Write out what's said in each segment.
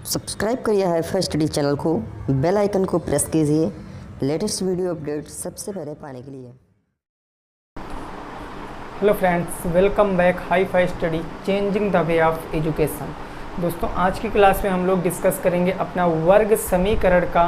Subscribe करिए hi fi study channel को, bell icon को प्रेस कीजिए लेटेस्ट वीडियो अपडेट सबसे पहले पाने के लिए। Hello friends, welcome back hi fi study changing the way of education. दोस्तों, आज की क्लास में हम लोग डिस्कस करेंगे अपना वर्ग समीकरण का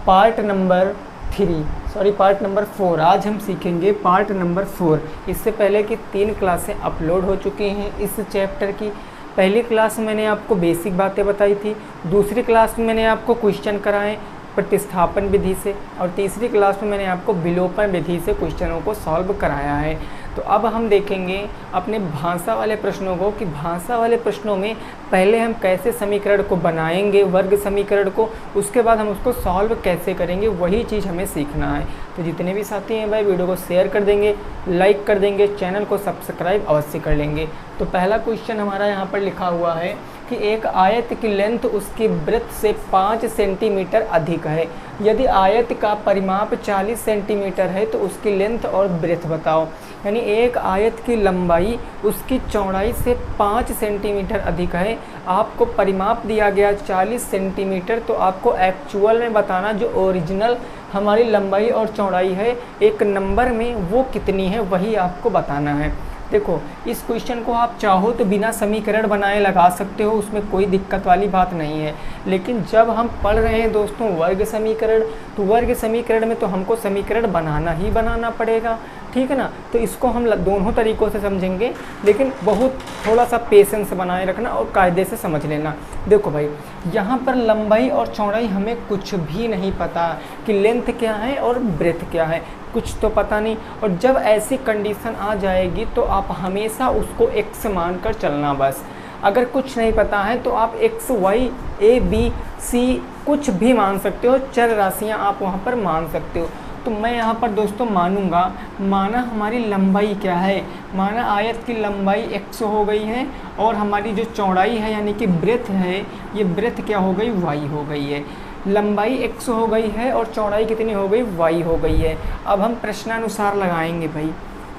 पार्ट नंबर 4। आज हम सीखेंगे पार्ट नंबर 4। इससे पहले की 3 क्लासें अपलोड हो चुकी हैं इस चैप्टर की। पहली क्लास में मैंने आपको बेसिक बातें बताई थी, दूसरी क्लास में मैंने आपको क्वेश्चन कराए प्रतिस्थापन विधि से, और तीसरी क्लास में मैंने आपको विलोपन विधि से क्वेश्चनों को सॉल्व कराया है। तो अब हम देखेंगे अपने भाषा वाले प्रश्नों को कि भाषा वाले प्रश्नों में पहले हम कैसे समीकरण को बनाएंगे, वर्ग समीकरण को, उसके बाद हम उसको सॉल्व कैसे करेंगे, वही चीज़ हमें सीखना है। तो जितने भी साथी हैं भाई, वीडियो को शेयर कर देंगे, लाइक कर देंगे, चैनल को सब्सक्राइब अवश्य कर लेंगे। तो पहला क्वेश्चन हमारा यहाँ पर लिखा हुआ है कि एक आयत की लेंथ उसकी ब्रेथ से 5 सेंटीमीटर अधिक है। यदि आयत का परिमाप 40 सेंटीमीटर है तो उसकी लेंथ और ब्रेथ बताओ। यानी एक आयत की लंबाई उसकी चौड़ाई से 5 सेंटीमीटर अधिक है। आपको परिमाप दिया गया 40 सेंटीमीटर, तो आपको एक्चुअल में बताना जो ओरिजिनल हमारी लंबाई और चौड़ाई है एक नंबर में वो कितनी है, वही आपको बताना है। देखो, इस क्वेश्चन को आप चाहो तो बिना समीकरण बनाए लगा सकते हो, उसमें कोई दिक्कत वाली बात नहीं है। लेकिन जब हम पढ़ रहे हैं दोस्तों वर्ग समीकरण, तो वर्ग समीकरण में तो हमको समीकरण बनाना ही बनाना पड़ेगा, ठीक है ना। तो इसको हम दोनों तरीक़ों से समझेंगे, लेकिन बहुत थोड़ा सा पेशेंस बनाए रखना और कायदे से समझ लेना। देखो भाई, यहाँ पर लंबाई और चौड़ाई हमें कुछ भी नहीं पता कि लेंथ क्या है और ब्रेथ क्या है, कुछ तो पता नहीं। और जब ऐसी कंडीशन आ जाएगी तो आप हमेशा उसको x मान कर चलना बस। अगर कुछ नहीं पता है तो आप x, y, a, b, c कुछ भी मान सकते हो, चर राशियाँ आप वहाँ पर मान सकते हो। तो मैं यहाँ पर दोस्तों मानूंगा, माना हमारी लंबाई क्या है, माना आयत की लंबाई x हो गई है और हमारी जो चौड़ाई है यानी कि ब्रेथ है, ये ब्रेथ क्या हो गई, y हो गई है। लंबाई x हो गई है और चौड़ाई कितनी हो गई, y हो गई है। अब हम प्रश्नानुसार लगाएंगे भाई।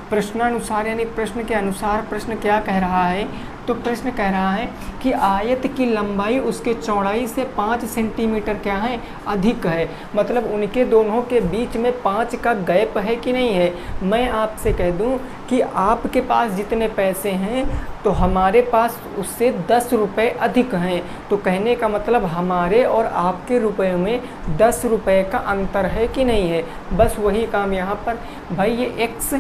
प्रश्नानुसार यानी प्रश्न के अनुसार प्रश्न क्या कह रहा है, तो प्रश्न कह रहा है कि आयत की लंबाई उसके चौड़ाई से 5 सेंटीमीटर क्या है, अधिक है। मतलब उनके दोनों के बीच में 5 का गैप है कि नहीं है। मैं आपसे कह दूं कि आपके पास जितने पैसे हैं तो हमारे पास उससे 10 रुपये अधिक हैं। तो कहने का मतलब हमारे और आपके रुपए में 10 रुपये का अंतर है कि नहीं है। बस वही काम यहाँ पर भाई, ये x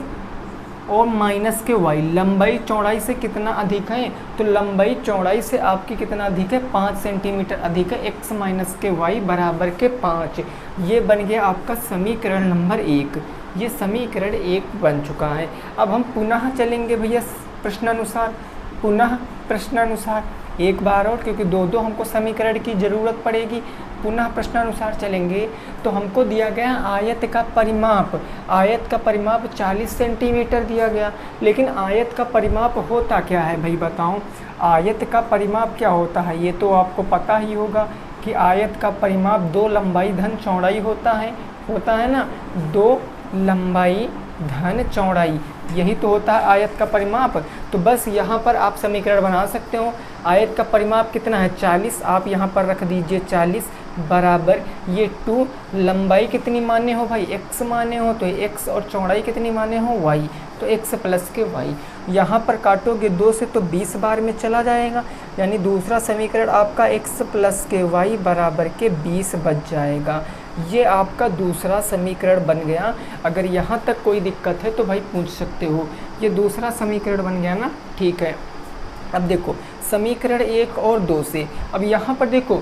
और माइनस के y, लंबाई चौड़ाई से कितना अधिक है, तो लंबाई चौड़ाई से आपकी कितना अधिक है, 5 सेंटीमीटर अधिक है। x माइनस के y बराबर के 5। ये बन गया आपका समीकरण नंबर 1। ये समीकरण 1 बन चुका है। अब हम पुनः चलेंगे भैया प्रश्नानुसार, पुनः प्रश्नानुसार एक बार और, क्योंकि दो हमको समीकरण की ज़रूरत पड़ेगी। पुनः प्रश्नानुसार चलेंगे तो हमको दिया गया आयत का परिमाप, आयत का परिमाप 40 सेंटीमीटर दिया गया। लेकिन आयत का परिमाप होता क्या है भाई बताओ, आयत का परिमाप क्या होता है, ये तो आपको पता ही होगा कि आयत का परिमाप 2 लंबाई धन चौड़ाई होता है ना। 2 लंबाई धन चौड़ाई, यही तो होता है आयत का परिमाप। तो बस यहाँ पर आप समीकरण बना सकते हो। आयत का परिमाप कितना है, 40, आप यहाँ पर रख दीजिए 40 बराबर ये 2, लंबाई कितनी माने हो भाई, x माने हो, तो x और चौड़ाई कितनी माने हो, y, तो x प्लस के y। यहाँ पर काटोगे 2 से तो 20 बार में चला जाएगा, यानी दूसरा समीकरण आपका x प्लस के y बराबर के 20 बच जाएगा। ये आपका दूसरा समीकरण बन गया। अगर यहाँ तक कोई दिक्कत है तो भाई पूछ सकते हो। ये दूसरा समीकरण बन गया ना, ठीक है। अब देखो समीकरण 1 और 2 से, अब यहाँ पर देखो,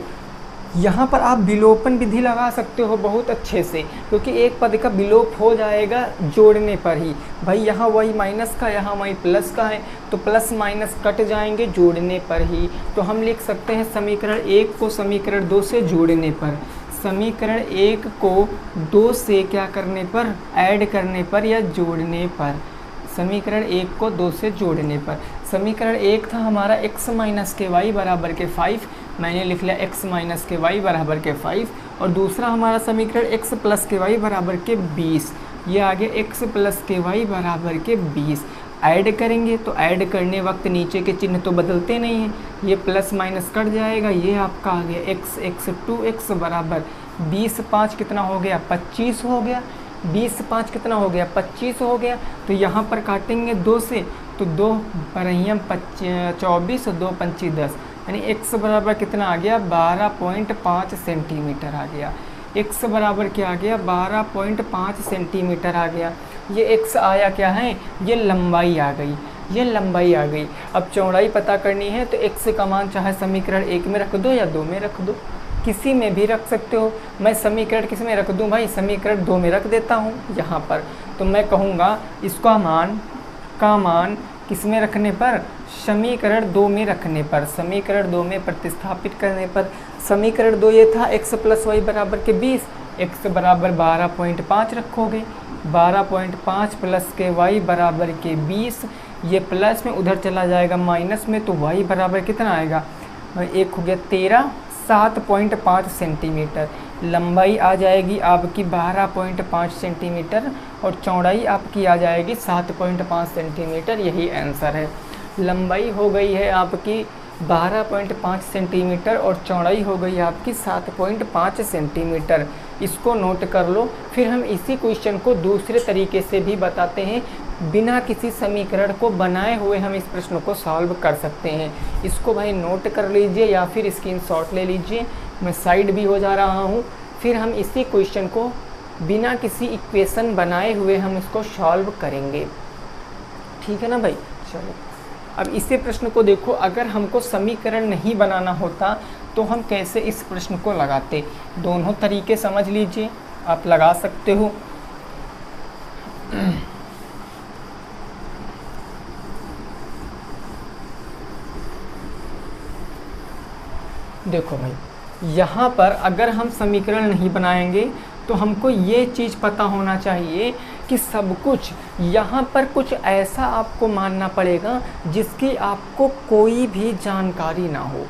यहाँ पर आप विलोपन विधि लगा सकते हो बहुत अच्छे से, क्योंकि एक पद का विलोप हो जाएगा जोड़ने पर ही। भाई यहाँ y माइनस का, यहाँ y प्लस का है, तो प्लस माइनस कट जाएंगे जोड़ने पर ही। तो हम लिख सकते हैं समीकरण 1 को समीकरण 2 से जोड़ने पर, समीकरण 1 को 2 से क्या करने पर, ऐड करने पर या जोड़ने पर, समीकरण 1 को 2 से जोड़ने पर। समीकरण 1 था हमारा x माइनस के y बराबर के 5, मैंने लिख लिया x माइनस के y बराबर के 5, और दूसरा हमारा समीकरण x प्लस के y बराबर के 20। ये आगे x प्लस के y बराबर के 20। ऐड करेंगे तो ऐड करने वक्त नीचे के चिन्ह तो बदलते नहीं हैं, ये प्लस माइनस कट जाएगा, ये आपका आ गया एक्स एक्स 2x बराबर 20 5 कितना हो गया 25 हो गया, 20 5 कितना हो गया 25 हो गया। तो यहाँ पर काटेंगे 2 से तो 2 बरहियम 24 और 2 पंची 10, यानी x बराबर कितना आ गया 12.5 सेंटीमीटर आ गया। x बराबर क्या आ गया 12.5 सेंटीमीटर आ गया। ये x आया क्या है, ये लंबाई आ गई, ये लंबाई आ गई। अब चौड़ाई पता करनी है तो x का मान चाहे समीकरण 1 में रख दो या 2 में रख दो, किसी में भी रख सकते हो। मैं समीकरण किस में रख दूं भाई, समीकरण 2 में रख देता हूं यहाँ पर। तो मैं कहूँगा इसका मान किस में रखने पर, समीकरण 2 में रखने पर, समीकरण 2 में प्रतिस्थापित करने पर। समीकरण 2 ये था x + y बराबर के 20, x बराबर 12.5 रखोगे, 12.5 प्लस के y बराबर के 20, ये प्लस में उधर चला जाएगा माइनस में, तो y बराबर कितना आएगा, एक हो गया 13, 7.5 सेंटीमीटर। लंबाई आ जाएगी आपकी 12.5 सेंटीमीटर और चौड़ाई आपकी आ जाएगी 7.5 सेंटीमीटर, यही आंसर है। लंबाई हो गई है आपकी 12.5 सेंटीमीटर और चौड़ाई हो गई आपकी 7.5 सेंटीमीटर। इसको नोट कर लो। फिर हम इसी क्वेश्चन को दूसरे तरीके से भी बताते हैं, बिना किसी समीकरण को बनाए हुए हम इस प्रश्न को सॉल्व कर सकते हैं। इसको भाई नोट कर लीजिए या फिर स्क्रीनशॉट ले लीजिए, मैं साइड भी हो जा रहा हूँ। फिर हम इसी क्वेश्चन को बिना किसी इक्वेशन बनाए हुए हम इसको सॉल्व करेंगे, ठीक है ना भाई। चलो अब इसी प्रश्न को देखो, अगर हमको समीकरण नहीं बनाना होता तो हम कैसे इस प्रश्न को लगाते। दोनों तरीके समझ लीजिए, आप लगा सकते हो। देखो भाई, यहाँ पर अगर हम समीकरण नहीं बनाएंगे तो हमको ये चीज़ पता होना चाहिए कि सब कुछ यहाँ पर कुछ ऐसा आपको मानना पड़ेगा जिसकी आपको कोई भी जानकारी ना हो।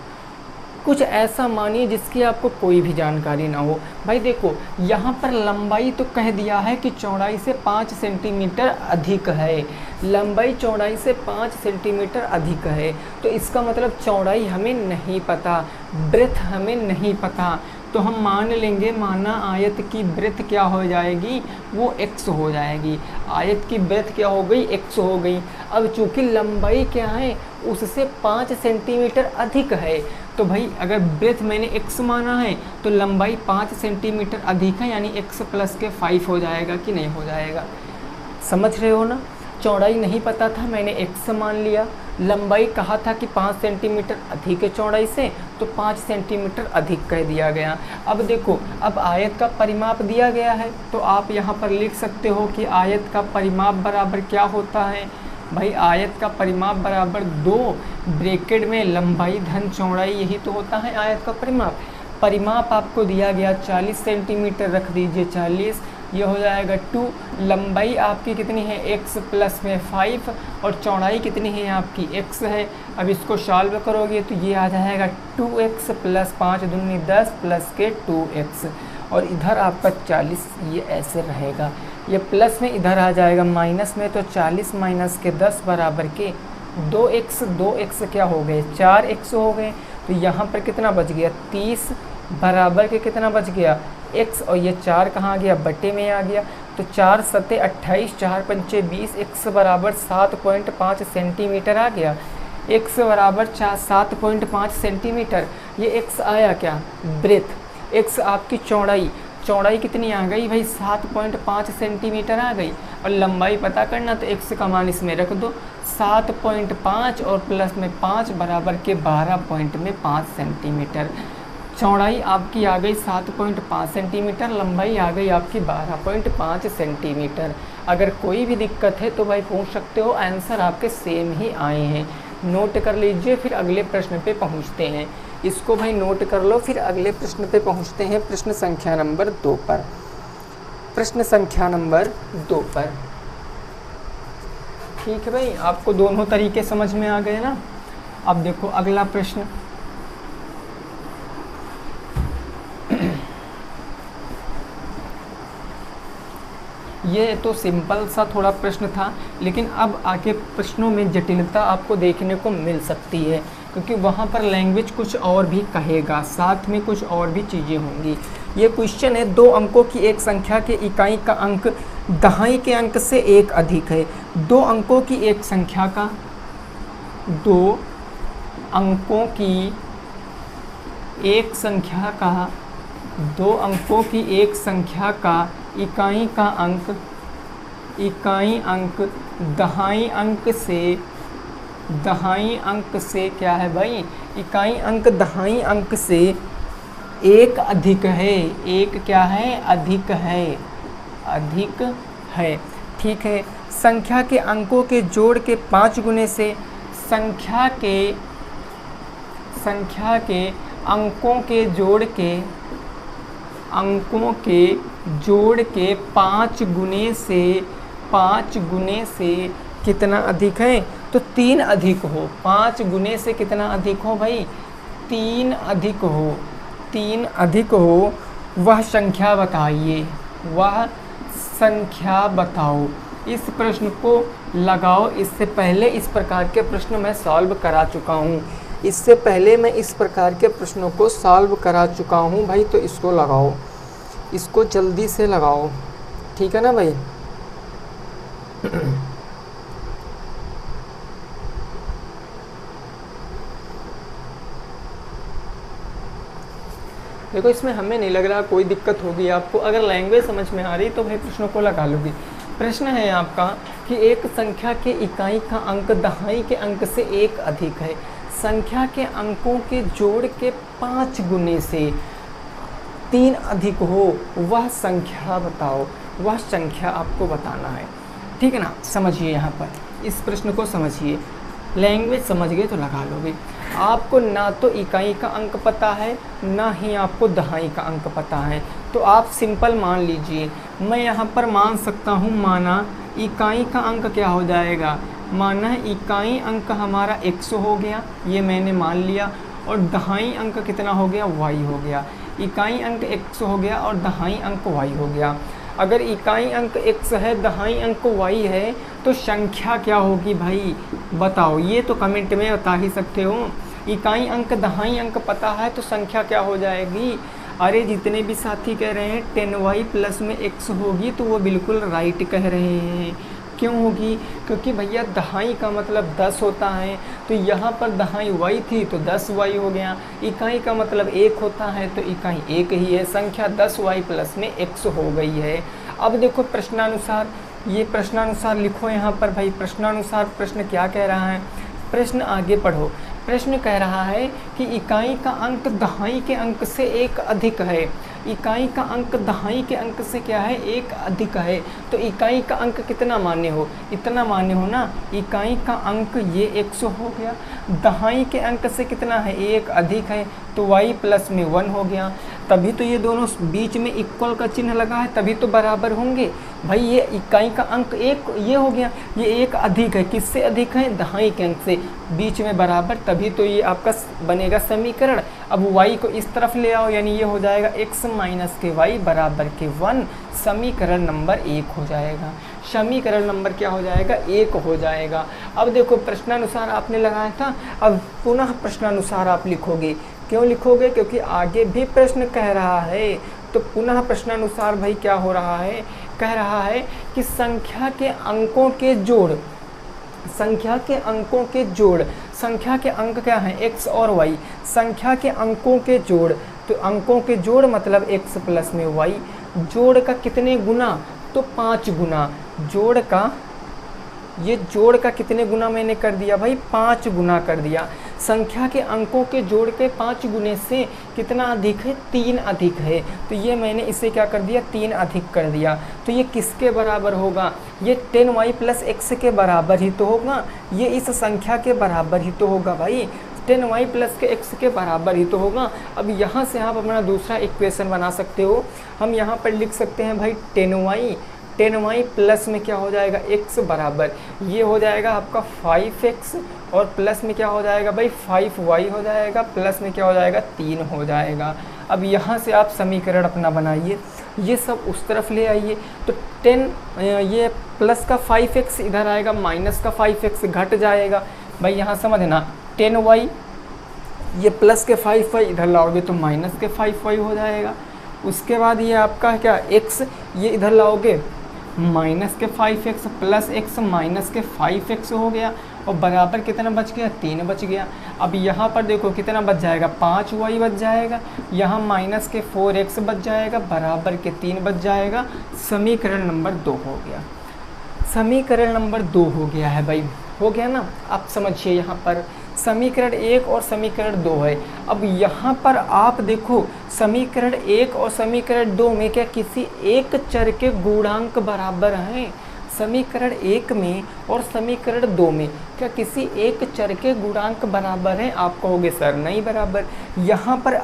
कुछ ऐसा मानिए जिसकी आपको कोई भी जानकारी ना हो। भाई देखो, यहाँ पर लंबाई तो कह दिया है कि चौड़ाई से 5 सेंटीमीटर अधिक है, लंबाई चौड़ाई से 5 सेंटीमीटर अधिक है, तो इसका मतलब चौड़ाई हमें नहीं पता, ब्रेथ हमें नहीं पता। तो हम मान लेंगे, माना आयत की ब्रेथ क्या हो जाएगी, वो x हो जाएगी। आयत की ब्रेथ क्या हो गई, x हो गई। अब चूँकि लंबाई क्या है, उससे 5 सेंटीमीटर अधिक है, तो भाई अगर ब्रेथ मैंने x माना है तो लंबाई 5 सेंटीमीटर अधिक है, यानी x + के 5 हो जाएगा कि नहीं हो जाएगा। समझ रहे हो ना। चौड़ाई नहीं पता था, मैंने x मान लिया, लंबाई कहा था कि 5 सेंटीमीटर अधिक है चौड़ाई से, तो 5 सेंटीमीटर अधिक कह दिया गया। अब देखो, अब आयत का परिमाप दिया गया है, तो आप यहाँ पर लिख सकते हो कि आयत का परिमाप बराबर क्या होता है। भाई आयत का परिमाप बराबर 2 ब्रैकेट में लंबाई धन चौड़ाई, यही तो होता है आयत का परिमाप। परिमाप आपको दिया गया 40 सेंटीमीटर, रख दीजिए 40, ये हो जाएगा 2। लंबाई आपकी कितनी है, x प्लस में 5, और चौड़ाई कितनी है आपकी, x है। अब इसको सॉल्व करोगे तो ये आ जाएगा 2x + 5 दूनी 10 प्लस के 2x, और इधर आपका 40, ये ऐसे रहेगा। ये प्लस में इधर आ जाएगा माइनस में, तो 40 माइनस के 10 बराबर के 2x, 2x क्या हो गए, 4x हो गए। तो यहाँ पर कितना बच गया, 30 बराबर के कितना बच गया, x, और ये 4 कहाँ गया, बटे में आ गया। तो 4 × 7 = 28, 4 × 5 = 20, x बराबर 7.5 सेंटीमीटर आ गया। x बराबर 7.5 सेंटीमीटर, ये x आया क्या, ब्रेथ। x आपकी चौड़ाई कितनी आ गई भाई, 7.5 सेंटीमीटर आ गई। और लंबाई पता करना तो x का मान इसमें रख दो, 7.5 और प्लस में 5 बराबर के 12.5 सेंटीमीटर। चौड़ाई आपकी आ गई 7.5 सेंटीमीटर, लंबाई आ गई आपकी 12.5 सेंटीमीटर। अगर कोई भी दिक्कत है तो भाई पूछ सकते हो, आंसर आपके सेम ही आए हैं। नोट कर लीजिए, फिर अगले प्रश्न पे पहुंचते हैं। इसको भाई नोट कर लो, फिर अगले प्रश्न पे पहुंचते हैं, प्रश्न संख्या नंबर 2 पर। प्रश्न संख्या नंबर 2 पर, ठीक है भाई, आपको दोनों तरीके समझ में आ गए ना। अब देखो अगला प्रश्न, ये तो सिंपल सा थोड़ा प्रश्न था, लेकिन अब आगे प्रश्नों में जटिलता आपको देखने को मिल सकती है, क्योंकि वहाँ पर लैंग्वेज कुछ और भी कहेगा, साथ में कुछ और भी चीज़ें होंगी। ये क्वेश्चन है, 2 अंकों की एक संख्या के इकाई का अंक दहाई के अंक से 1 अधिक है। 2 अंकों की एक संख्या का 2 अंकों की एक संख्या का 2 अंकों की एक संख्या का इकाई अंक दहाई अंक से क्या है भाई, इकाई अंक दहाई अंक से 1 अधिक है। 1 क्या है, अधिक है। ठीक है। संख्या के अंकों के जोड़ के 5 गुने से संख्या के अंकों के जोड़ के 5 गुने से कितना अधिक है, तो 3 अधिक हो। 5 गुने से कितना अधिक हो भाई, 3 अधिक हो। वह संख्या बताओ। इस प्रश्न को लगाओ। इससे पहले इस प्रकार के प्रश्न मैं सॉल्व करा चुका हूँ। भाई, तो इसको लगाओ, इसको जल्दी से लगाओ, ठीक है ना भाई। देखो, इसमें हमें नहीं लग रहा कोई दिक्कत होगी आपको। अगर लैंग्वेज समझ में आ रही तो भाई प्रश्नों को लगा लोगी। प्रश्न है आपका कि एक संख्या के इकाई का अंक दहाई के अंक से 1 अधिक है। संख्या के अंकों के जोड़ के 5 गुने से 3 अधिक हो, वह संख्या बताओ। वह संख्या आपको बताना है, ठीक है ना। समझिए, यहाँ पर इस प्रश्न को समझिए। लैंग्वेज समझ गए तो लगा लोगे। आपको ना तो इकाई का अंक पता है, ना ही आपको दहाई का अंक पता है, तो आप सिंपल मान लीजिए। मैं यहाँ पर मान सकता हूँ, माना इकाई का अंक क्या हो जाएगा, माना इकाई अंक हमारा x हो गया, ये मैंने मान लिया, और दहाई अंक कितना हो गया, y हो गया। इकाई अंक x हो गया और दहाई अंक y हो गया। अगर इकाई अंक x है, दहाई अंक y है, तो संख्या क्या होगी भाई, बताओ। ये तो कमेंट में बता ही सकते हो। इकाई अंक दहाई अंक पता है तो संख्या क्या हो जाएगी। अरे जितने भी साथी कह रहे हैं 10y प्लस में x होगी, तो वो बिल्कुल राइट कह रहे हैं। क्यों होगी, क्योंकि भैया दहाई का मतलब 10 होता है, तो यहाँ पर दहाई y थी तो 10y हो गया। इकाई का मतलब 1 होता है, तो इकाई 1 ही है। संख्या 10y प्लस में x हो गई है। अब देखो प्रश्नानुसार, ये प्रश्नानुसार लिखो यहाँ पर भाई। प्रश्नानुसार प्रश्न क्या कह रहा है, प्रश्न आगे पढ़ो। प्रश्न कह रहा है कि इकाई का अंक दहाई के अंक से 1 अधिक है। इकाई का अंक दहाई के अंक से क्या है, 1 अधिक है। तो इकाई का अंक कितना मान्य हो, इतना मान्य हो ना। इकाई का अंक ये 100 हो गया। दहाई के अंक से कितना है, 1 अधिक है, तो y प्लस में 1 हो गया। तभी तो ये दोनों बीच में इक्वल का चिन्ह लगा है, तभी तो बराबर होंगे भाई। ये इकाई का अंक 1 ये हो गया, ये 1 अधिक है, किससे अधिक है, दहाई के अंक से, बीच में बराबर, तभी तो ये आपका बनेगा समीकरण। अब y को इस तरफ ले आओ, यानी ये हो जाएगा x माइनस के y बराबर के 1। समीकरण नंबर 1 हो जाएगा। समीकरण नंबर क्या हो जाएगा, 1 हो जाएगा। अब देखो प्रश्नानुसार आपने लगाया था, अब पुनः प्रश्नानुसार आप लिखोगे। क्यों लिखोगे, क्योंकि आगे भी प्रश्न कह रहा है। तो पुनः प्रश्नानुसार भाई क्या हो रहा है, कह रहा है कि संख्या के अंकों के जोड़, संख्या के अंकों के जोड़, संख्या के अंक क्या हैं, x और y। संख्या के अंकों के जोड़, तो अंकों के जोड़ मतलब x प्लस में y। जोड़ का कितने गुना, तो 5 गुना। जोड़ का, ये जोड़ का कितने गुना मैंने कर दिया भाई, 5 गुना कर दिया। संख्या के अंकों के जोड़ के 5 गुने से कितना अधिक है, 3 अधिक है। तो ये मैंने इसे क्या कर दिया, 3 अधिक कर दिया। तो ये किसके बराबर होगा, ये 10y प्लस x के बराबर ही तो होगा। ये इस संख्या के बराबर ही तो होगा भाई, 10y प्लस के x के बराबर ही तो होगा। अब यहाँ से आप अपना दूसरा इक्वेशन बना सकते हो। हम यहाँ पर लिख सकते हैं भाई 10y 10y प्लस में क्या हो जाएगा x बराबर, ये हो जाएगा आपका 5x और प्लस में क्या हो जाएगा भाई 5y हो जाएगा, प्लस में क्या हो जाएगा 3 हो जाएगा। अब यहाँ से आप समीकरण अपना बनाइए, ये सब उस तरफ ले आइए। तो 10 ये प्लस का 5x इधर आएगा, माइनस का 5x घट जाएगा। भाई यहाँ समझना 10y ये प्लस के 5y इधर लाओगे तो माइनस के 5y हो जाएगा। उसके बाद ये आपका क्या x ये इधर लाओगे माइनस के 5x प्लस x माइनस के 5x हो गया और बराबर कितना बच गया 3 बच गया। अब यहाँ पर देखो कितना बच जाएगा 5y बच जाएगा, यहाँ माइनस के 4x बच जाएगा, बराबर के 3 बच जाएगा। समीकरण नंबर 2 हो गया, समीकरण नंबर 2 हो गया है भाई, हो गया ना। आप समझिए यहाँ पर समीकरण 1 और समीकरण 2 है। अब यहाँ पर आप देखो समीकरण 1 और समीकरण 2 में क्या किसी एक चर के गुणांक बराबर हैं? समीकरण 1 में और समीकरण 2 में क्या किसी एक चर के गुणांक बराबर हैं? आप कहोगे सर नहीं बराबर। यहाँ पर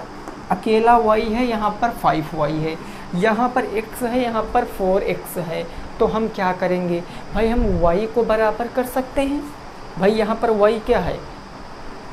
अकेला y है, यहाँ पर 5y है, यहाँ पर x है, यहाँ पर 4x है। तो हम क्या करेंगे भाई, हम y को बराबर कर सकते हैं। भाई यहाँ पर y क्या है,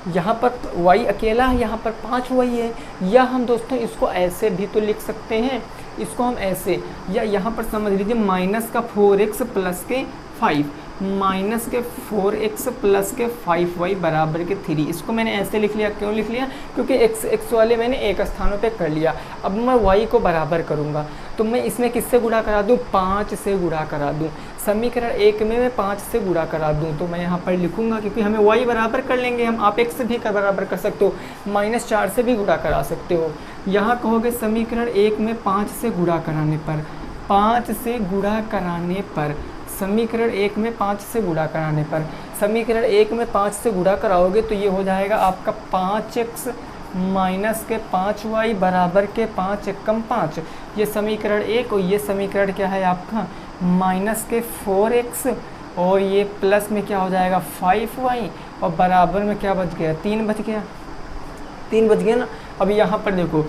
यहाँ पर y अकेला है, यहाँ पर 5y है। या हम दोस्तों इसको ऐसे भी तो लिख सकते हैं, इसको हम ऐसे, या यहाँ पर समझ लीजिए माइनस का 4x प्लस के 5, माइनस के 4x प्लस के 5y बराबर के 3। इसको मैंने ऐसे लिख लिया, क्यों लिख लिया? क्योंकि x वाले मैंने एक स्थानों पे कर लिया। अब मैं y को बराबर करूँगा तो मैं इसमें किससे गुणा करा दूँ? 5 से गुणा करा दूँ। समीकरण 1 में मैं 5 से गुणा करा दूँ तो मैं यहाँ पर लिखूँगा, क्योंकि हमें y बराबर कर लेंगे हम। आप x से भी बराबर कर सकते हो, -4 से भी गुणा करा सकते हो। यहाँ कहोगे समीकरण 1 में 5 से गुणा कराने पर, 5 से गुणा कराने पर, समीकरण 1 में 5 से गुणा कराने पर, समीकरण 1 में 5 से गुणा कराओगे तो ये हो जाएगा आपका 5x माइनस के 5y बराबर के 5 एकम 5। ये समीकरण 1 और ये समीकरण क्या है आपका माइनस के 4x और ये प्लस में क्या हो जाएगा 5y और बराबर में क्या बच गया 3 बच गया, 3 बच गया ना। अब यहाँ पर देखो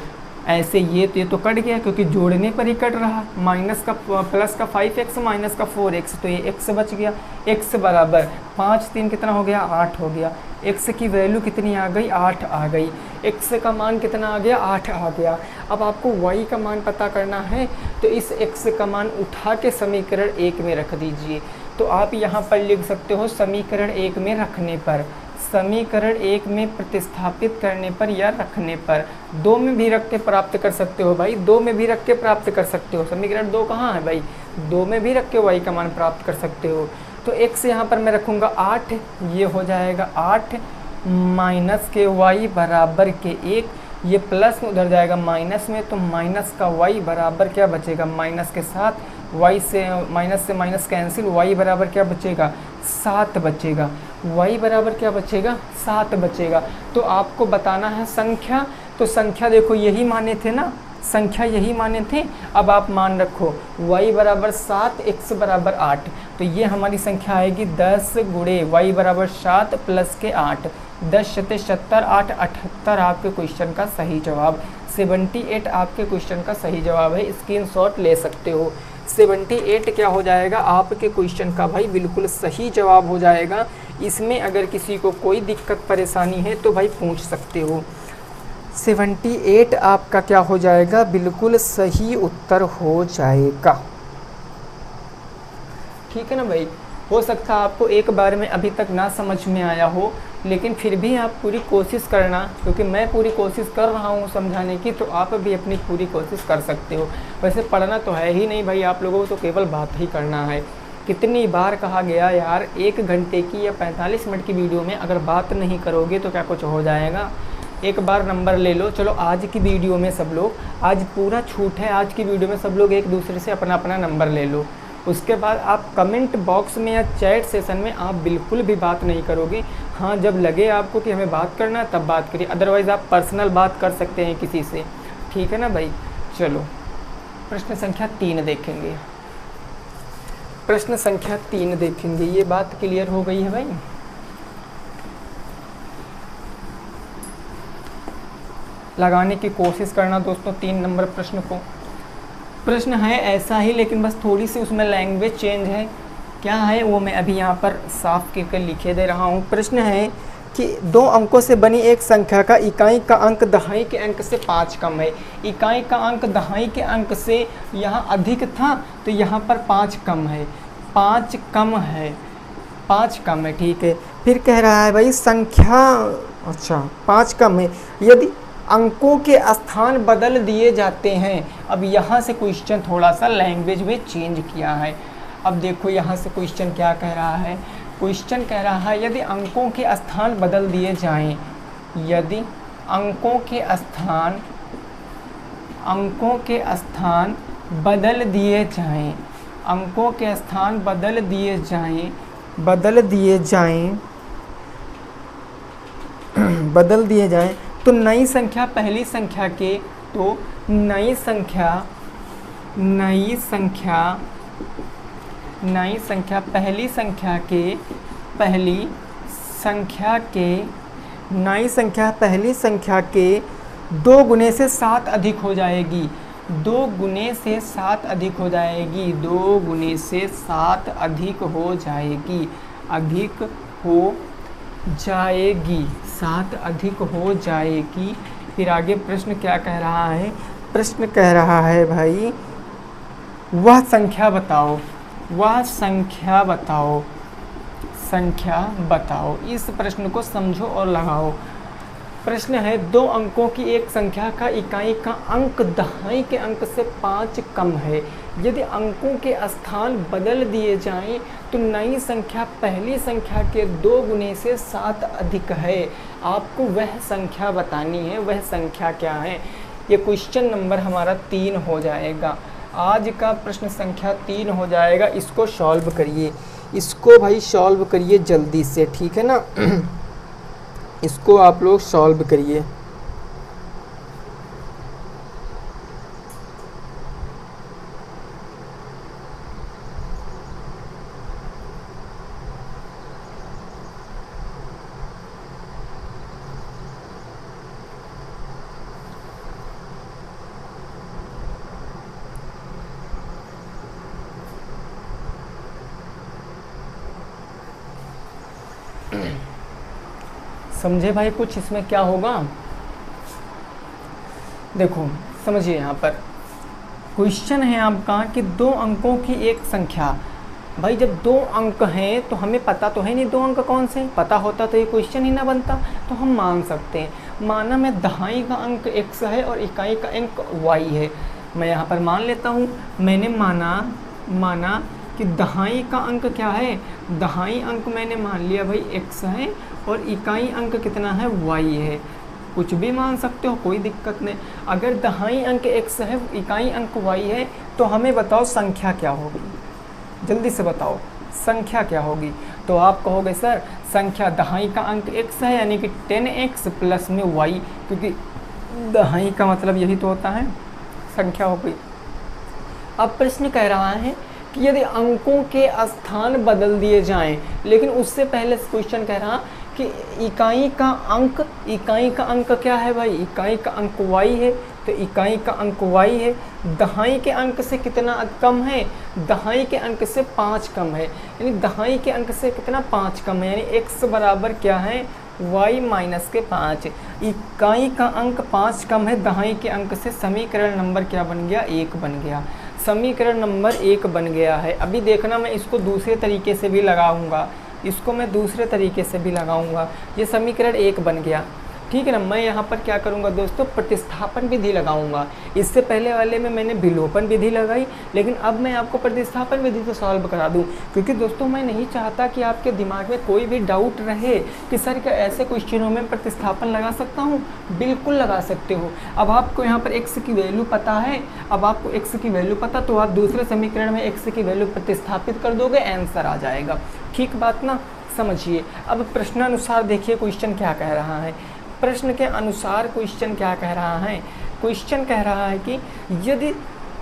ऐसे ये तो कट गया क्योंकि जोड़ने पर ही कट रहा, माइनस का प्लस का 5x माइनस का 4x, तो ये x बच गया। x बराबर 5 3 कितना हो गया 8 हो गया। x की वैल्यू कितनी आ गई 8 आ गई। x का मान कितना आ गया 8 आ गया। अब आपको y का मान पता करना है तो इस x का मान उठा के समीकरण 1 में रख दीजिए। तो आप यहाँ पर लिख सकते हो समीकरण 1 में रखने पर, समीकरण 1 में प्रतिस्थापित करने पर या रखने पर। 2 में भी रख के प्राप्त कर सकते हो भाई, 2 में भी रख के प्राप्त कर सकते हो। समीकरण 2 कहाँ है भाई, 2 में भी रख के y का मान प्राप्त कर सकते हो। तो x यहाँ पर मैं रखूँगा 8, ये हो जाएगा 8 माइनस के y बराबर के 1, ये प्लस में उधर जाएगा माइनस में, तो माइनस का y बराबर क्या बचेगा माइनस के 7, y से माइनस कैंसिल, y बराबर क्या बचेगा 7 बचेगा, y बराबर क्या बचेगा 7 बचेगा। तो आपको बताना है संख्या, तो संख्या देखो यही माने थे ना, संख्या यही माने थे। अब आप मान रखो y बराबर 7 x बराबर 8, तो ये हमारी संख्या आएगी 10 गुणे y बराबर 7 प्लस के 8, 10 शते 70, 8 78 आपके क्वेश्चन का सही जवाब। 78 आपके क्वेश्चन का सही जवाब है, स्क्रीनशॉट ले सकते हो। 78 क्या हो जाएगा आपके क्वेश्चन का भाई बिल्कुल सही जवाब हो जाएगा। इसमें अगर किसी को कोई दिक्कत परेशानी है तो भाई पूछ सकते हो। 78 आपका क्या हो जाएगा बिल्कुल सही उत्तर हो जाएगा। ठीक है ना भाई। हो सकता है आपको एक बार में अभी तक ना समझ में आया हो, लेकिन फिर भी आप पूरी कोशिश करना, क्योंकि मैं पूरी कोशिश कर रहा हूँ समझाने की, तो आप भी अपनी पूरी कोशिश कर सकते हो। वैसे पढ़ना तो है ही नहीं भाई, आप लोगों को तो केवल बात ही करना है। कितनी बार कहा गया यार, 1 घंटे की या 45 मिनट की वीडियो में अगर बात नहीं करोगे तो क्या कुछ हो जाएगा। एक बार नंबर ले लो। चलो आज की वीडियो में सब लोग, आज पूरा छूट है, आज की वीडियो में सब लोग एक दूसरे से अपना अपना नंबर ले लो। उसके बाद आप कमेंट बॉक्स में या चैट सेशन में आप बिल्कुल भी बात नहीं करोगे। हाँ, जब लगे आपको कि हमें बात करना है तब बात करिए, अदरवाइज़ आप पर्सनल बात कर सकते हैं किसी से। ठीक है ना भाई। चलो प्रश्न संख्या 3 देखेंगे। प्रश्न संख्या 3 देखेंगे। ये बात क्लियर हो गई है भाई। लगाने की कोशिश करना दोस्तों 3 नंबर प्रश्न को। प्रश्न है ऐसा ही, लेकिन बस थोड़ी सी उसमें लैंग्वेज चेंज है। क्या है वो मैं अभी यहाँ पर साफ करके लिखे दे रहा हूँ। प्रश्न है कि 2 अंकों से बनी एक संख्या का इकाई का अंक दहाई के अंक से 5 कम है। इकाई का अंक दहाई के अंक से यहाँ अधिक था, तो यहाँ पर 5 कम है, 5 कम है, 5 कम है, ठीक है। फिर कह रहा है भाई संख्या, अच्छा 5 कम है यदि अंकों के स्थान बदल दिए जाते हैं। अब यहाँ से क्वेश्चन थोड़ा सा लैंग्वेज में चेंज किया है। अब देखो यहाँ से क्वेश्चन क्या कह रहा है। क्वेश्चन कह रहा है यदि अंकों के स्थान बदल दिए जाएं, यदि अंकों के स्थान बदल दिए जाएं, अंकों के स्थान बदल दिए जाएं, तो नई संख्या पहली संख्या के, तो नई संख्या पहली संख्या के 2 गुने से 7 अधिक हो जाएगी, 2 गुने से 7 अधिक हो जाएगी, 2 गुने से 7 अधिक हो जाएगी, अधिक हो जाएगी, 7 अधिक हो जाएगी। फिर आगे प्रश्न क्या कह रहा है। प्रश्न कह रहा है भाई वह संख्या बताओ, वह संख्या बताओ, संख्या बताओ। इस प्रश्न को समझो और लगाओ। प्रश्न है 2 अंकों की एक संख्या का इकाई का अंक दहाई के अंक से 5 कम है। यदि अंकों के स्थान बदल दिए जाएं, तो नई संख्या पहली संख्या के 2 गुने से 7 अधिक है। आपको वह संख्या बतानी है। वह संख्या क्या है? ये क्वेश्चन नंबर हमारा 3 हो जाएगा। आज का प्रश्न संख्या 3 हो जाएगा। इसको सॉल्व करिए, इसको भाई सॉल्व करिए जल्दी से, ठीक है ना। इसको आप लोग सॉल्व करिए। समझे भाई कुछ इसमें क्या होगा? देखो समझिए, यहाँ पर क्वेश्चन है आपका कि 2 अंकों की एक संख्या। भाई जब 2 अंक हैं तो हमें पता तो है नहीं 2 अंक कौन से। पता होता तो ये क्वेश्चन ही ना बनता। तो हम मान सकते हैं। माना मैं दहाई का अंक x है और इकाई का अंक y है। मैं यहाँ पर मान लेता हूँ। मैंने माना कि दहाई का अंक क्या है? दहाई अंक मैंने मान लिया भाई x है और इकाई अंक कितना है? y है। कुछ भी मान सकते हो, कोई दिक्कत नहीं। अगर दहाई अंक x है, इकाई अंक y है, तो हमें बताओ संख्या क्या होगी? जल्दी से बताओ संख्या क्या होगी? तो आप कहोगे सर संख्या दहाई का अंक x है यानी कि 10x प्लस में y, क्योंकि दहाई का मतलब यही तो होता है, संख्या हो गई। अब प्रश्न कह रहा है कि यदि अंकों के स्थान बदल दिए जाएं, लेकिन उससे पहले क्वेश्चन कह रहा कि इकाई का अंक क्या है भाई? इकाई का अंक y है, तो इकाई का अंक y है। दहाई के अंक से कितना कम है? दहाई के अंक से 5 कम है। यानी दहाई के अंक से कितना? 5 कम है। यानी x बराबर क्या है? y माइनस के 5। इकाई का अंक 5 कम है दहाई के अंक से। समीकरण नंबर क्या बन गया? 1 बन गया। समीकरण नंबर 1 बन गया है। अभी देखना मैं इसको दूसरे तरीके से भी लगाऊंगा, इसको मैं दूसरे तरीके से भी लगाऊंगा। ये समीकरण 1 बन गया, ठीक है ना। मैं यहाँ पर क्या करूँगा दोस्तों? प्रतिस्थापन विधि लगाऊंगा। इससे पहले वाले में मैंने विलोपन विधि लगाई, लेकिन अब मैं आपको प्रतिस्थापन विधि तो सॉल्व करा दूँ, क्योंकि दोस्तों मैं नहीं चाहता कि आपके दिमाग में कोई भी डाउट रहे कि सर क्या ऐसे क्वेश्चनों में प्रतिस्थापन लगा सकता हूँ। बिल्कुल लगा सकते हो। अब आपको यहाँ पर x की वैल्यू पता है, अब आपको x की वैल्यू पता, तो आप दूसरे समीकरण में x की वैल्यू प्रतिस्थापित कर दोगे, आंसर आ जाएगा। ठीक बात ना? समझिए। अब प्रश्नानुसार देखिए क्वेश्चन क्या कह रहा है। प्रश्न के अनुसार क्वेश्चन क्या कह रहा है? क्वेश्चन कह रहा है कि यदि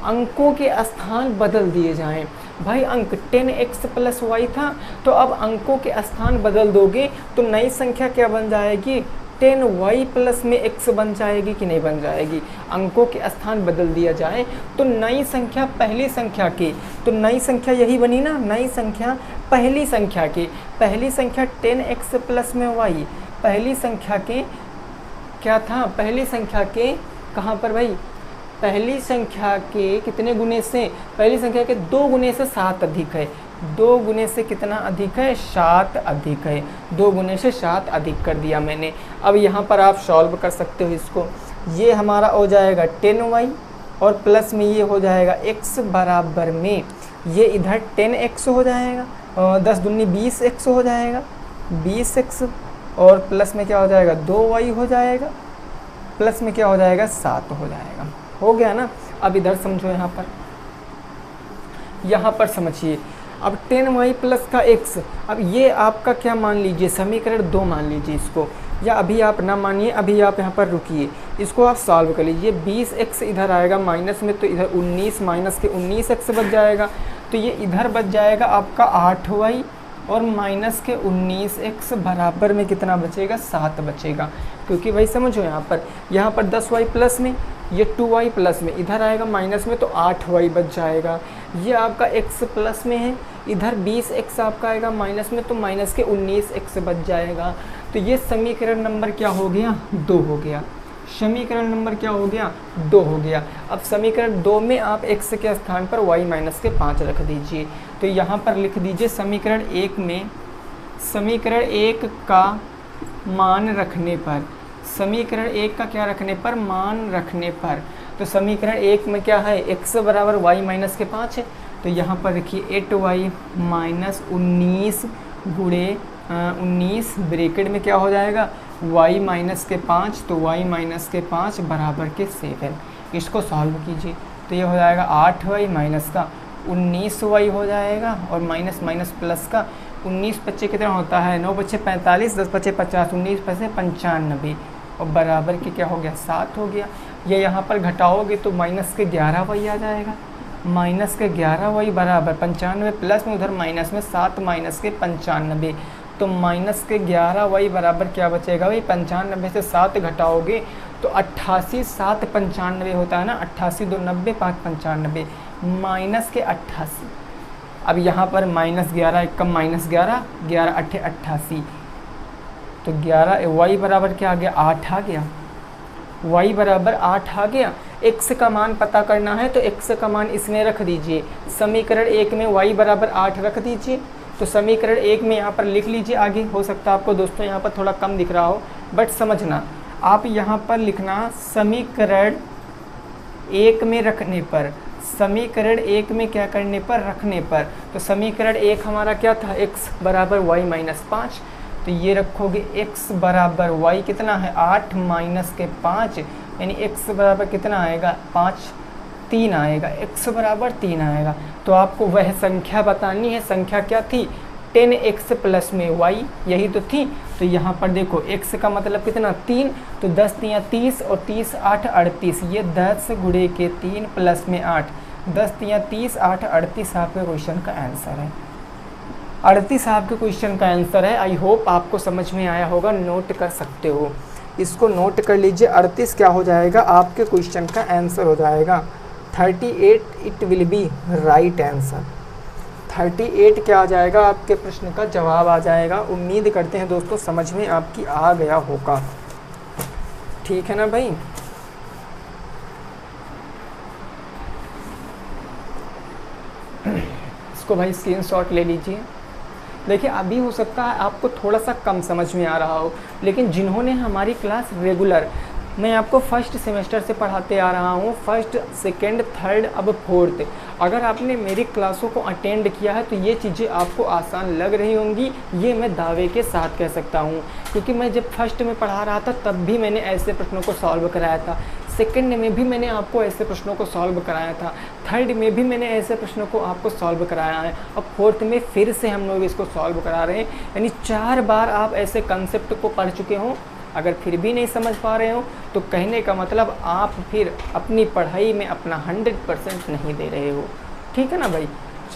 अंकों के स्थान बदल दिए जाएं, भाई अंक 10x प्लस y था, तो अब अंकों के स्थान बदल दोगे तो नई संख्या क्या बन जाएगी? 10y प्लस में x बन जाएगी कि नहीं बन जाएगी। अंकों के स्थान बदल दिया जाए तो नई संख्या पहली संख्या की, तो नई संख्या यही बनी ना, नई संख्या पहली संख्या की, पहली संख्या 10x प्लस में y, पहली संख्या के क्या था, पहली संख्या के कहाँ पर भाई, पहली संख्या के कितने गुने से, पहली संख्या के 2 गुने से 7 अधिक है, 2 गुने से कितना अधिक है, 7 अधिक है, 2 गुने से 7 अधिक कर दिया मैंने। अब यहाँ पर आप सॉल्व कर सकते हो इसको, ये हमारा हो जाएगा 10y और प्लस में ये हो जाएगा x बराबर में, ये इधर 10x हो जाएगा, 10 दूनी 20x हो जाएगा, 20x और प्लस में क्या हो जाएगा 2y हो जाएगा, प्लस में क्या हो जाएगा 7 हो जाएगा। हो गया ना। अब इधर समझो, यहाँ पर समझिए। अब 10y प्लस का x, अब ये आपका क्या मान लीजिए, समीकरण 2 मान लीजिए इसको, या अभी आप ना मानिए, अभी आप यहाँ पर रुकिए, इसको आप सॉल्व कर लीजिए। 20x इधर आएगा माइनस में, तो इधर 19 माइनस के 19x बच जाएगा, तो ये इधर बच जाएगा आपका 8y और माइनस के 19x बराबर में कितना बचेगा, 7 बचेगा। क्योंकि भाई समझो यहाँ पर 10y प्लस में, ये 2y प्लस में, इधर आएगा माइनस में तो 8y बच जाएगा। ये आपका x प्लस में है, इधर 20x आपका आएगा माइनस में तो माइनस के 19x बच जाएगा। तो ये समीकरण नंबर क्या हो गया, 2 हो गया। समीकरण नंबर क्या हो गया, 2 हो गया। अब समीकरण 2 में आप x के स्थान पर y माइनस के 5 रख दीजिए। तो यहाँ पर लिख दीजिए समीकरण 1 में, समीकरण 1 का मान रखने पर, समीकरण 1 का क्या रखने पर, मान रखने पर, तो समीकरण 1 में क्या है, x बराबर y माइनस के 5 है, तो यहाँ पर देखिए 8y माइनस 19 गुणे 19 ब्रैकेट में क्या हो जाएगा y माइनस के 5, तो y माइनस के 5 बराबर के 7। इसको सॉल्व कीजिए तो ये हो जाएगा 8y माइनस का 19y हो जाएगा और माइनस माइनस प्लस का 19 बच्चे कितना होता है, 9 बच्चे 45, 10 बच्चे 50, 19 बच्चे 95 और बराबर के क्या हो गया 7 हो गया। ये यहाँ पर घटाओगे तो माइनस के 11y आ जाएगा, माइनस के 11y बराबर 95 प्लस में उधर माइनस में 7 माइनस के 95, तो माइनस के 11y बराबर क्या बचेगा भाई, 95 से 7 घटाओगे तो 88, 7 95 होता है ना, 88 2 90 5 95, माइनस के 88। अब यहाँ पर माइनस 11 एक कम माइनस 11, 11 8 88, तो 11 y बराबर क्या आ गया 8 आ गया, y बराबर 8 आ गया। x का मान पता करना है तो x का मान इसमें रख दीजिए, समीकरण 1 में y बराबर 8 रख दीजिए। तो समीकरण 1 में यहाँ पर लिख लीजिए, आगे हो सकता है आपको दोस्तों यहाँ पर थोड़ा कम दिख रहा हो, बट समझना आप यहाँ पर लिखना समीकरण 1 में रखने पर, समीकरण 1 में क्या करने पर, रखने पर। तो समीकरण 1 हमारा क्या था, x बराबर y माइनस 5, तो ये रखोगे x बराबर y कितना है 8 माइनस के 5, यानी x बराबर कितना आएगा 5 3 आएगा, x बराबर 3 आएगा। तो आपको वह संख्या बतानी है, संख्या क्या थी 10x प्लस में y, यही तो थी। तो यहाँ पर देखो x का मतलब कितना 3, तो 10 3 30 और 30 8 38, ये 10 गुणे के 3 प्लस में 8, 10 3 30 8 38 आपके क्वेश्चन का आंसर है। 38 आपके क्वेश्चन का आंसर है। आई होप आपको समझ में आया होगा, नोट कर सकते हो, इसको नोट कर लीजिए। 38 क्या हो जाएगा आपके क्वेश्चन का आंसर हो जाएगा। 38 it will be right answer. 38 क्या आ जाएगा आपके प्रश्न का जवाब आ जाएगा। उम्मीद करते हैं दोस्तों समझ में आपकी आ गया होगा, ठीक है ना भाई। इसको भाई स्क्रीनशॉट ले लीजिए। देखिए अभी हो सकता है आपको थोड़ा सा कम समझ में आ रहा हो, लेकिन जिन्होंने हमारी क्लास रेगुलर, मैं आपको फर्स्ट सेमेस्टर से पढ़ाते आ रहा हूँ, फर्स्ट सेकंड थर्ड अब फोर्थ, अगर आपने मेरी क्लासों को अटेंड किया है तो ये चीज़ें आपको आसान लग रही होंगी, ये मैं दावे के साथ कह सकता हूँ। क्योंकि मैं जब फर्स्ट में पढ़ा रहा था तब भी मैंने ऐसे प्रश्नों को सॉल्व कराया था, सेकंड में भी मैंने आपको ऐसे प्रश्नों को सॉल्व कराया था, थर्ड में भी मैंने ऐसे प्रश्नों को आपको सॉल्व कराया है, और फोर्थ में फिर से हम लोग इसको सॉल्व करा रहे हैं। यानी 4 बार आप ऐसे कंसेप्ट को पढ़ चुके हों। अगर फिर भी नहीं समझ पा रहे हो तो कहने का मतलब आप फिर अपनी पढ़ाई में अपना 100% नहीं दे रहे हो, ठीक है ना भाई।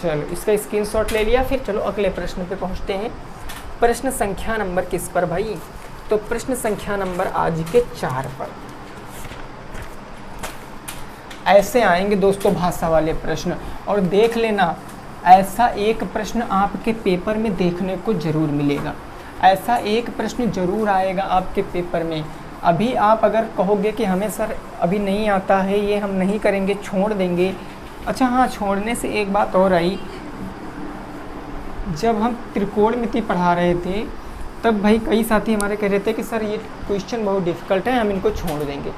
चलो इसका स्क्रीनशॉट ले लिया, फिर चलो अगले प्रश्न पे पहुंचते हैं। प्रश्न संख्या नंबर किस पर भाई, तो प्रश्न संख्या नंबर आज के 4 पर ऐसे आएंगे दोस्तों भाषा वाले प्रश्न। और देख लेना, ऐसा एक प्रश्न आपके पेपर में देखने को ज़रूर मिलेगा, ऐसा एक प्रश्न ज़रूर आएगा आपके पेपर में। अभी आप अगर कहोगे कि हमें सर अभी नहीं आता है, ये हम नहीं करेंगे, छोड़ देंगे। अच्छा हाँ, छोड़ने से एक बात और आई, जब हम त्रिकोणमिति पढ़ा रहे थे तब भाई कई साथी हमारे कह रहे थे कि सर ये क्वेश्चन बहुत डिफ़िकल्ट है, हम इनको छोड़ देंगे।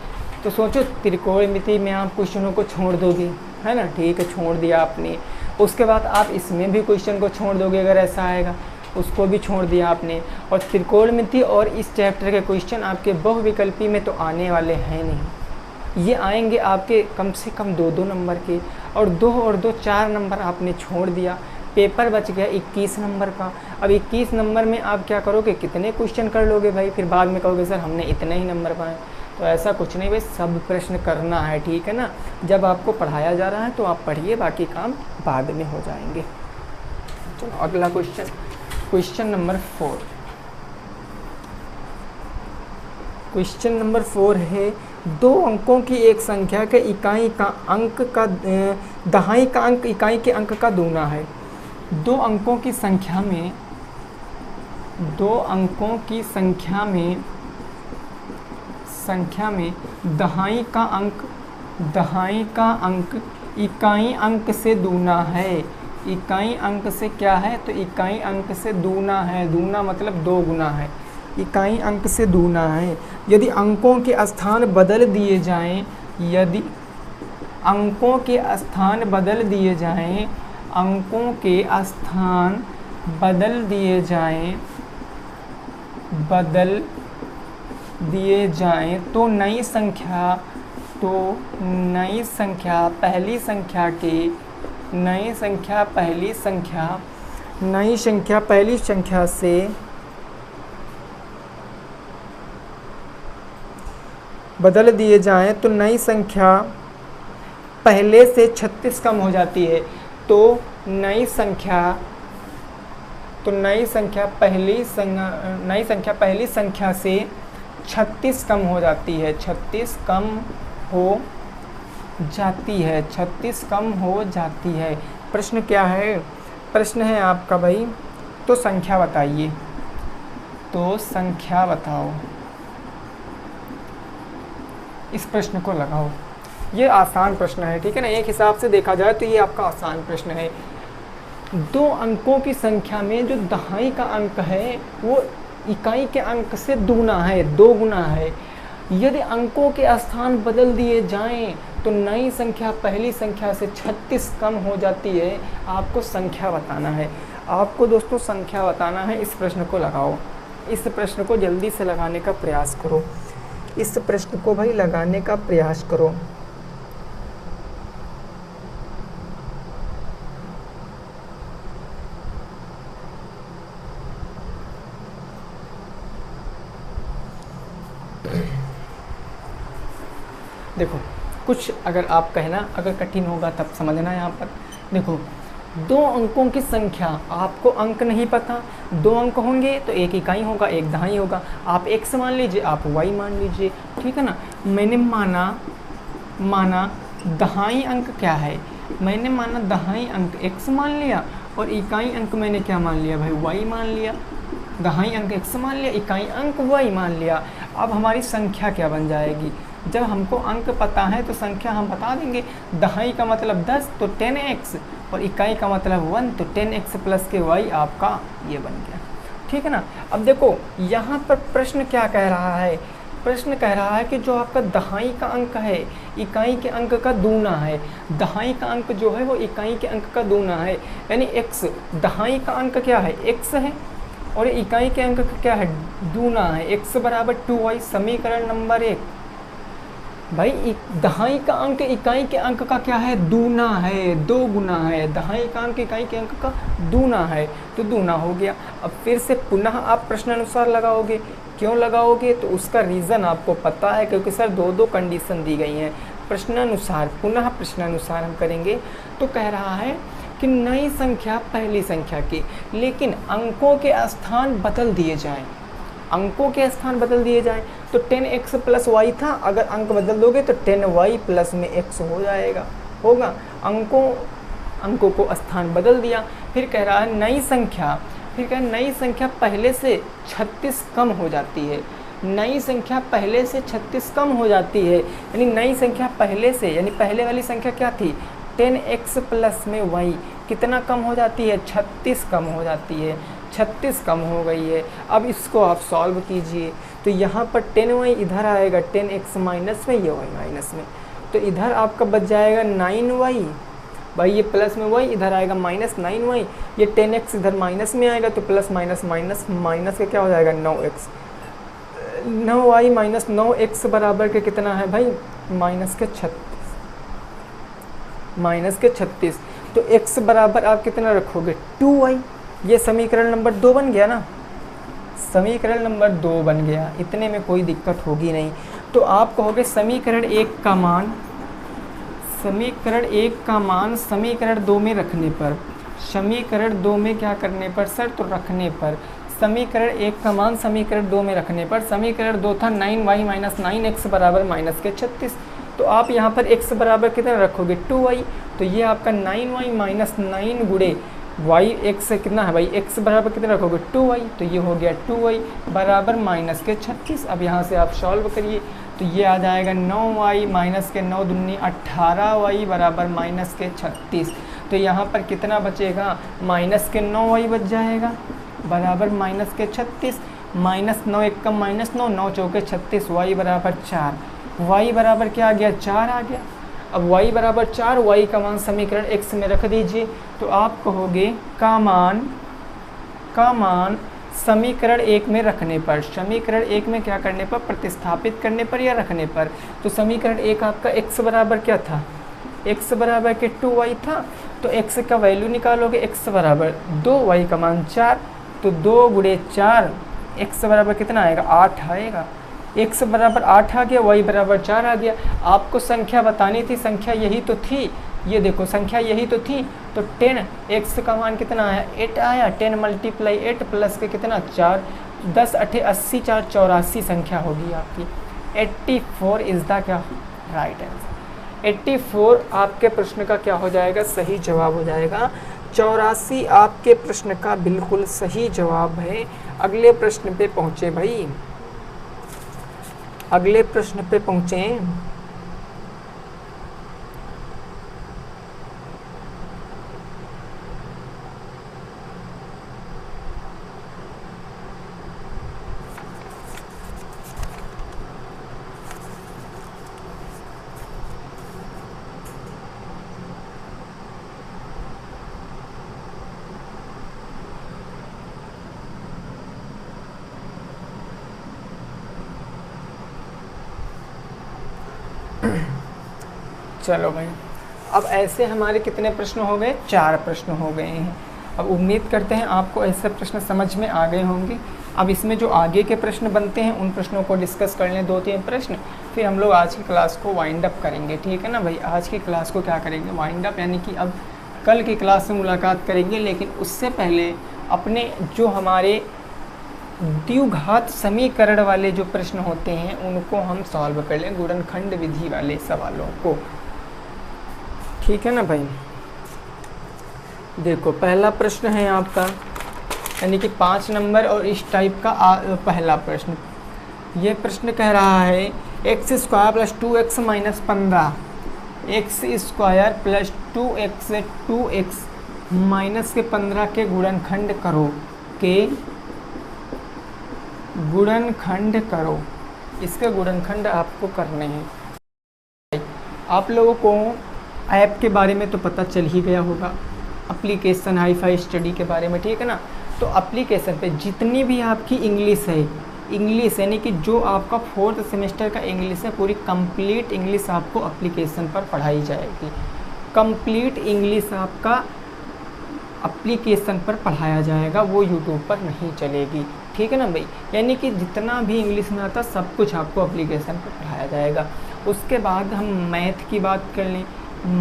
तो सोचो त्रिकोणमिति में आप क्वेश्चनों को छोड़ दोगे, है ना, ठीक है, छोड़ दिया आपने। उसके बाद आप इसमें भी क्वेश्चन को छोड़ दोगे, अगर ऐसा आएगा उसको भी छोड़ दिया आपने। और त्रिकोणमिति और इस चैप्टर के क्वेश्चन आपके बहुविकल्पी में तो आने वाले हैं नहीं, ये आएंगे आपके कम से कम 2-2 नंबर के, और 2 और 2 4 नंबर आपने छोड़ दिया। पेपर बच गया 21 नंबर का। अब 21 नंबर में आप क्या करोगे, कितने क्वेश्चन कर लोगे भाई, फिर बाद में कहोगे सर हमने इतने ही नंबर पाए। तो ऐसा कुछ नहीं भाई, सब प्रश्न करना है, ठीक है ना। जब आपको पढ़ाया जा रहा है तो आप पढ़िए, बाकी काम बाद में हो जाएंगे। चलो अगला question, question number 4। Question number 4 है, 2 अंकों की एक संख्या के इकाई का अंक का दहाई का अंक इकाई के अंक का दूना है। 2 अंकों की संख्या में 2 अंकों की संख्या में दहाई का अंक इकाई अंक से दूना है। इकाई अंक से क्या है, तो इकाई अंक से दूना है। दूना मतलब 2 गुना है, इकाई अंक से दूना है। यदि अंकों के स्थान बदल दिए जाएं, यदि अंकों के स्थान बदल दिए जाएं, अंकों के स्थान बदल दिए जाएं तो नई संख्या पहली संख्या से बदल दिए जाएं तो नई संख्या पहले से 36 कम हो जाती है। तो नई संख्या पहली संख्या से 36 कम हो जाती है। 36 कम हो जाती है। प्रश्न क्या है, प्रश्न है आपका भाई, तो संख्या बताइए, तो संख्या बताओ। इस प्रश्न को लगाओ। ये आसान प्रश्न है, ठीक है ना, एक हिसाब से देखा जाए तो ये आपका आसान प्रश्न है। 2 अंकों की संख्या में जो दहाई का अंक है वो इकाई के अंक से दूना है, 2 गुना है। यदि अंकों के स्थान बदल दिए जाएं तो नई संख्या पहली संख्या से 36 कम हो जाती है। आपको संख्या बताना है, आपको दोस्तों संख्या बताना है। इस प्रश्न को लगाओ, इस प्रश्न को जल्दी से लगाने का प्रयास करो, इस प्रश्न को भाई लगाने का प्रयास करो। देखो कुछ अगर आप कहना, अगर कठिन होगा तब समझना। यहाँ पर देखो 2 अंकों की संख्या, आपको अंक नहीं पता, 2 अंक होंगे तो एक इकाई होगा, एक दहाई होगा। आप x मान लीजिए, आप y मान लीजिए, ठीक है ना। मैंने माना दहाई अंक क्या है, मैंने माना दहाई अंक x मान लिया और इकाई अंक मैंने क्या मान लिया भाई, y मान लिया। दहाई अंक x मान लिया, इकाई अंक y मान लिया। अब हमारी संख्या क्या बन जाएगी, जब हमको अंक पता है तो संख्या हम बता देंगे। दहाई का मतलब 10 तो 10x, और इकाई का मतलब 1 तो 10x प्लस के y आपका ये बन गया, ठीक है ना। अब देखो यहाँ पर प्रश्न क्या कह रहा है, प्रश्न कह रहा है कि जो आपका दहाई का अंक है इकाई के अंक का दूना है। दहाई का अंक जो है वो इकाई के अंक का दूना है, यानी x। दहाई का अंक क्या है, x है, और इकाई के अंक का क्या है, दूना है। x बराबर 2y, समीकरण नंबर 1। भाई दहाई का अंक इकाई के अंक का क्या है, दूना है, 2 गुना है। दहाई का अंक इकाई के अंक का दूना है, तो दूना हो गया। अब फिर से पुनः आप प्रश्नानुसार लगाओगे। क्यों लगाओगे, तो उसका रीज़न आपको पता है, क्योंकि सर 2 कंडीशन दी गई हैं। प्रश्नानुसार, पुनः प्रश्नानुसार हम करेंगे। तो कह रहा है कि नई संख्या पहली संख्या की, लेकिन अंकों के स्थान बदल दिए जाएं। अंकों के स्थान बदल दिए जाए। तो 10x प्लस वाई था, अगर अंक बदल दोगे तो 10y प्लस में x हो जाएगा, होगा। अंकों को स्थान बदल दिया। फिर कह रहा है नई संख्या, फिर कह नई संख्या पहले से 36 कम हो जाती है। नई संख्या पहले से 36 कम हो जाती है, यानी नई संख्या पहले से, यानी पहले वाली संख्या क्या थी 10x प्लस में y, कितना कम हो जाती है 36 कम हो जाती है, 36 कम हो गई है। अब इसको आप सॉल्व कीजिए, तो यहाँ पर 10y इधर आएगा, 10x माइनस में, ये y माइनस में, तो इधर आपका बच जाएगा 9y, भाई ये प्लस में y इधर आएगा माइनस 9y, ये 10x इधर माइनस में आएगा, तो प्लस माइनस माइनस माइनस का क्या हो जाएगा 9x, 9y माइनस 9x बराबर के कितना है भाई माइनस के 36। तो x बराबर आप कितना रखोगे 2y, ये समीकरण नंबर 2 बन गया ना, समीकरण नंबर 2 बन गया, इतने में कोई दिक्कत होगी नहीं। तो आप कहोगे समीकरण 1 का मान, समीकरण 1 का मान समीकरण 2 में रखने पर, समीकरण 2 में क्या करने पर सर, तो रखने पर, समीकरण 1 का मान समीकरण 2 में रखने पर, समीकरण 2 था 9y माइनस 9x बराबर माइनस के 36, तो आप यहाँ पर x बराबर कितना रखोगे 2y, तो ये आपका 9y माइनस 9 गुणे y, x कितना है भाई x बराबर कितना रखोगे 2y, तो ये हो गया 2y बराबर माइनस के 36। अब यहाँ से आप सॉल्व करिए, तो ये आ जाएगा 9y माइनस के 9 दूनी 18y बराबर माइनस के 36। तो यहाँ पर कितना बचेगा माइनस के 9y बच जाएगा बराबर माइनस के 36, माइनस 9 एक कम माइनस 9, 9 चौके 36, y बराबर 4, y बराबर क्या आ गया 4 आ गया। अब y बराबर 4, y का मान समीकरण x में रख दीजिए, तो आप कहोगे का मान समीकरण 1 में रखने पर, समीकरण 1 में क्या करने पर, प्रतिस्थापित करने पर या रखने पर, तो समीकरण 1 आपका x बराबर क्या था, x बराबर के 2y था, तो x का वैल्यू निकालोगे, x बराबर 2, y का मान 4, तो 2 गुणे 4, x बराबर कितना आएगा 8 आएगा, x बराबर 8 आ गया, y बराबर 4 आ गया। आपको संख्या बतानी थी, संख्या यही तो थी, ये देखो संख्या यही तो थी, तो 10 x का मान कितना आया 8 आया, 10 मल्टीप्लाई 8 प्लस के कितना 4, 10 8 80, 4 84 संख्या होगी आपकी। 84 इज़ द क्या राइट आंसर, 84 आपके प्रश्न का क्या हो जाएगा सही जवाब हो जाएगा। 84 आपके प्रश्न का बिल्कुल सही जवाब है। अगले प्रश्न पे पहुँचे भाई, अगले प्रश्न पे पहुँचे। चलो भाई, अब ऐसे हमारे कितने प्रश्न हो गए, 4 प्रश्न हो गए हैं। अब उम्मीद करते हैं आपको ऐसे प्रश्न समझ में आ गए होंगे। अब इसमें जो आगे के प्रश्न बनते हैं उन प्रश्नों को डिस्कस कर लें, 2-3 प्रश्न, फिर हम लोग आज की क्लास को वाइंड अप करेंगे, ठीक है ना भाई। आज की क्लास को क्या करेंगे वाइंड अप, यानी कि अब कल की क्लास में मुलाकात करेंगे, लेकिन उससे पहले अपने जो हमारे द्विघात समीकरण वाले जो प्रश्न होते हैं उनको हम सॉल्व कर लें, गुणनखंड विधि वाले सवालों को, ठीक है ना भाई। देखो पहला प्रश्न है आपका, यानी कि 5 नंबर और इस टाइप का पहला प्रश्न। ये प्रश्न कह रहा है x square plus 2x minus 15, x square plus 2x minus के 15 के गुणनखंड करो, के गुणनखंड करो। इसके गुणनखंड आपको करने हैं। आप लोगों को ऐप के बारे में तो पता चल ही गया होगा, एप्लीकेशन हाई-फाई स्टडी के बारे में, ठीक है ना। तो एप्लीकेशन पे जितनी भी आपकी इंग्लिश है, इंग्लिश यानी कि जो आपका 4th सेमेस्टर का इंग्लिश है, पूरी कंप्लीट इंग्लिश आपको एप्लीकेशन पर पढ़ाई जाएगी। कंप्लीट इंग्लिश आपका एप्लीकेशन पर पढ़ाया जाएगा, वो यूट्यूब पर नहीं चलेगी, ठीक है ना भाई। यानी कि जितना भी इंग्लिश में आता सब कुछ आपको एप्लीकेशन पर पढ़ाया जाएगा। उसके बाद हम मैथ की बात कर लें,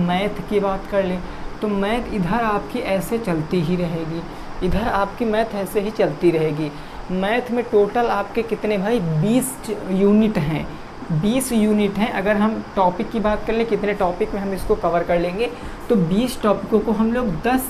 मैथ की बात कर लें तो मैथ इधर आपकी ऐसे चलती ही रहेगी, इधर आपकी मैथ ऐसे ही चलती रहेगी। मैथ में टोटल आपके कितने भाई 20 यूनिट हैं, 20 यूनिट हैं। अगर हम टॉपिक की बात कर लें कितने टॉपिक में हम इसको कवर कर लेंगे, तो 20 टॉपिकों को हम लोग 10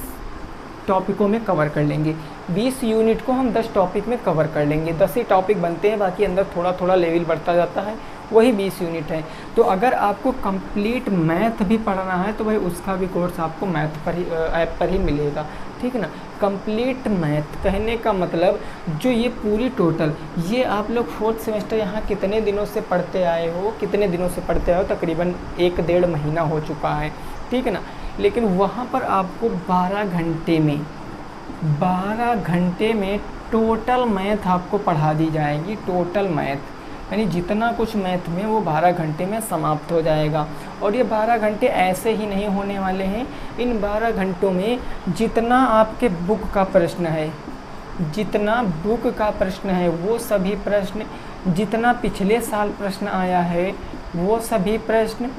टॉपिकों में कवर कर लेंगे। 20 यूनिट को हम 10 टॉपिक में कवर कर लेंगे। 10 ही टॉपिक बनते हैं, बाकी अंदर थोड़ा थोड़ा लेवल बढ़ता जाता है, वही 20 यूनिट है। तो अगर आपको कंप्लीट मैथ भी पढ़ना है तो भाई उसका भी कोर्स आपको मैथ पर ही ऐप पर ही मिलेगा, ठीक है ना। कंप्लीट मैथ कहने का मतलब जो ये पूरी टोटल, ये आप लोग 4th सेमेस्टर यहाँ कितने दिनों से पढ़ते आए हो, कितने दिनों से पढ़ते आए हो, तकरीबन 1-1.5 महीना हो चुका है, ठीक है ना। लेकिन वहाँ पर आपको 12 घंटे में टोटल मैथ आपको पढ़ा दी जाएगी। टोटल मैथ यानी जितना कुछ मैथ में वो 12 घंटे में समाप्त हो जाएगा। और ये 12 घंटे ऐसे ही नहीं होने वाले हैं, इन 12 घंटों में जितना आपके बुक का प्रश्न है, जितना बुक का प्रश्न है वो सभी प्रश्न, जितना पिछले साल प्रश्न आया है वो सभी प्रश्न,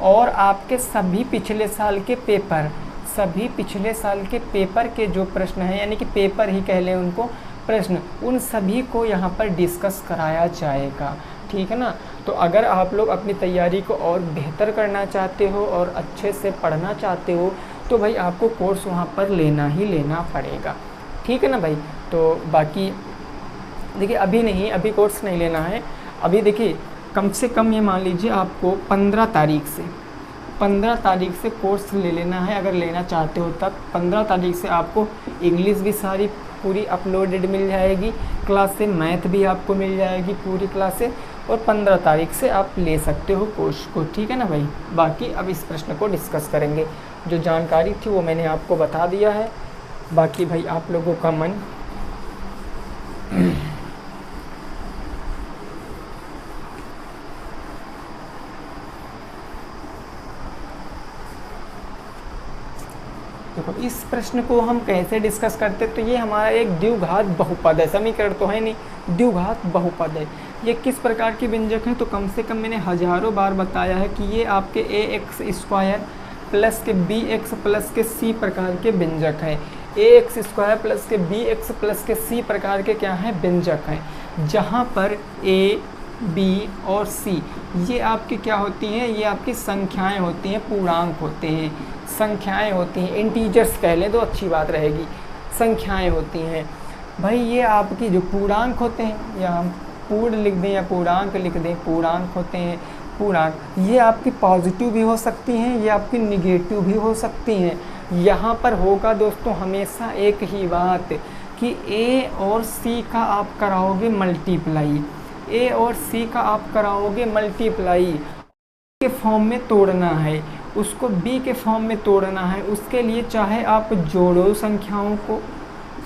और आपके सभी पिछले साल के पेपर, सभी पिछले साल के पेपर के जो प्रश्न हैं, यानी कि पेपर ही कह लें उनको, प्रश्न, उन सभी को यहाँ पर डिस्कस कराया जाएगा, ठीक है ना। तो अगर आप लोग अपनी तैयारी को और बेहतर करना चाहते हो और अच्छे से पढ़ना चाहते हो तो भाई आपको कोर्स वहाँ पर लेना ही लेना पड़ेगा, ठीक है ना भाई। तो बाकी देखिए अभी नहीं, अभी कोर्स नहीं लेना है। अभी देखिए कम से कम ये मान लीजिए आपको 15 तारीख से कोर्स ले लेना है, अगर लेना चाहते हो तब। 15 तारीख से आपको इंग्लिश भी सारी पूरी अपलोडेड मिल जाएगी क्लास से, मैथ भी आपको मिल जाएगी पूरी क्लास से, और 15 तारीख से आप ले सकते हो कोर्स को, ठीक है ना भाई। बाकी अब इस प्रश्न को डिस्कस करेंगे। जो जानकारी थी वो मैंने आपको बता दिया है, बाकी भाई आप लोगों का मन देखो इस प्रश्न को हम कैसे डिस्कस करते, तो ये हमारा एक द्विघात बहुपद है, समीकरण तो है नहीं, द्विघात बहुपद है। ये किस प्रकार की व्यंजक हैं, तो कम से कम मैंने हजारों बार बताया है कि ये आपके ax² प्लस के bx प्लस के c प्रकार के व्यंजक हैं। ax² प्लस के bx प्लस के c प्रकार के क्या हैं, व्यंजक हैं, जहाँ पर a, b और c ये आपकी क्या होती हैं, ये आपकी संख्याएं होती हैं, पूर्णांक होते हैं, संख्याएं होती हैं, इंटीजर्स कह लें तो अच्छी बात रहेगी, संख्याएं होती हैं भाई। ये आपकी जो पूर्णांक होते हैं, या हम पूर्ण लिख दें या पूर्णांक लिख दें, पूर्णांक होते हैं, पूर्णांक, ये आपकी पॉजिटिव भी हो सकती हैं, ये आपकी निगेटिव भी हो सकती हैं। यहाँ पर होगा दोस्तों हमेशा एक ही बात कि a और c का आप कराओगे मल्टीप्लाई, a और c का आप कराओगे मल्टीप्लाई, के फॉर्म में तोड़ना है, उसको b के फॉर्म में तोड़ना है। उसके लिए चाहे आप जोड़ो संख्याओं को,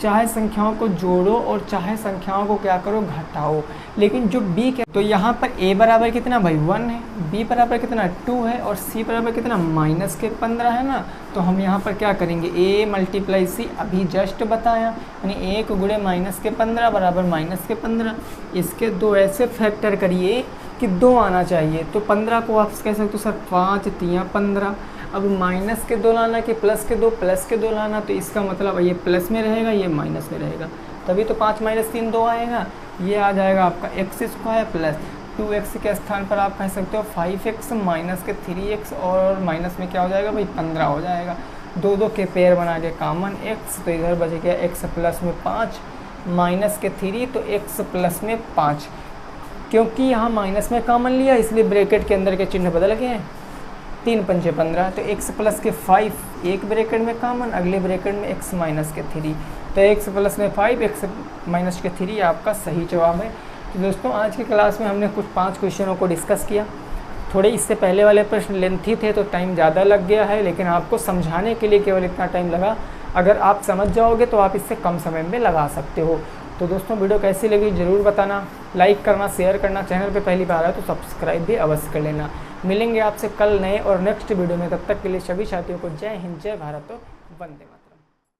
चाहे संख्याओं को जोड़ो और चाहे संख्याओं को क्या करो, घटाओ। लेकिन जो b के, तो यहाँ पर a बराबर कितना भाई 1 है, b बराबर कितना 2 है, और c बराबर कितना -15 है ना। तो हम यहाँ पर क्या करेंगे, a मल्टीप्लाई c, अभी जस्ट बताया, यानी 1 गुणे -15 बराबर -15। इसके दो ऐसे फैक्टर करिए कि 2 आना चाहिए, तो 15 को आप कह सकते हो सर 5 3 15। अब माइनस के 2 लाना कि प्लस के 2, प्लस के 2 लाना, तो इसका मतलब ये प्लस में रहेगा, ये माइनस में रहेगा, तभी तो 5 - 3 2 आएगा। ये आ जाएगा आपका x² प्लस 2x के स्थान पर आप कह सकते हो 5x माइनस के 3x, और माइनस में क्या हो जाएगा भाई 15 हो जाएगा। 2 के पेयर बना के कॉमन x, तो इधर बच गया x प्लस में 5 माइनस के 3, तो x प्लस में 5। क्योंकि यहाँ माइनस में कॉमन लिया इसलिए ब्रैकेट के अंदर के चिन्ह बदल गए हैं, 3 × 5 = 15, तो x प्लस के 5 एक ब्रैकेट में कॉमन, अगले ब्रैकेट में x माइनस के 3, तो x प्लस में 5 x माइनस के 3 आपका सही जवाब है। तो दोस्तों आज की क्लास में हमने कुछ 5 क्वेश्चनों को डिस्कस किया। थोड़े इससे पहले वाले प्रश्न लेंथी थे तो टाइम ज़्यादा लग गया है, लेकिन आपको समझाने के लिए केवल इतना टाइम लगा। अगर आप समझ जाओगे तो आप इससे कम समय में लगा सकते हो। तो दोस्तों वीडियो कैसी लगी ज़रूर बताना, लाइक करना, शेयर करना, चैनल पे पहली बार आए तो सब्सक्राइब भी अवश्य कर लेना। मिलेंगे आपसे कल नए और नेक्स्ट वीडियो में, तब तक के लिए सभी साथियों को जय हिंद, जय भारत और वंदे मातरम।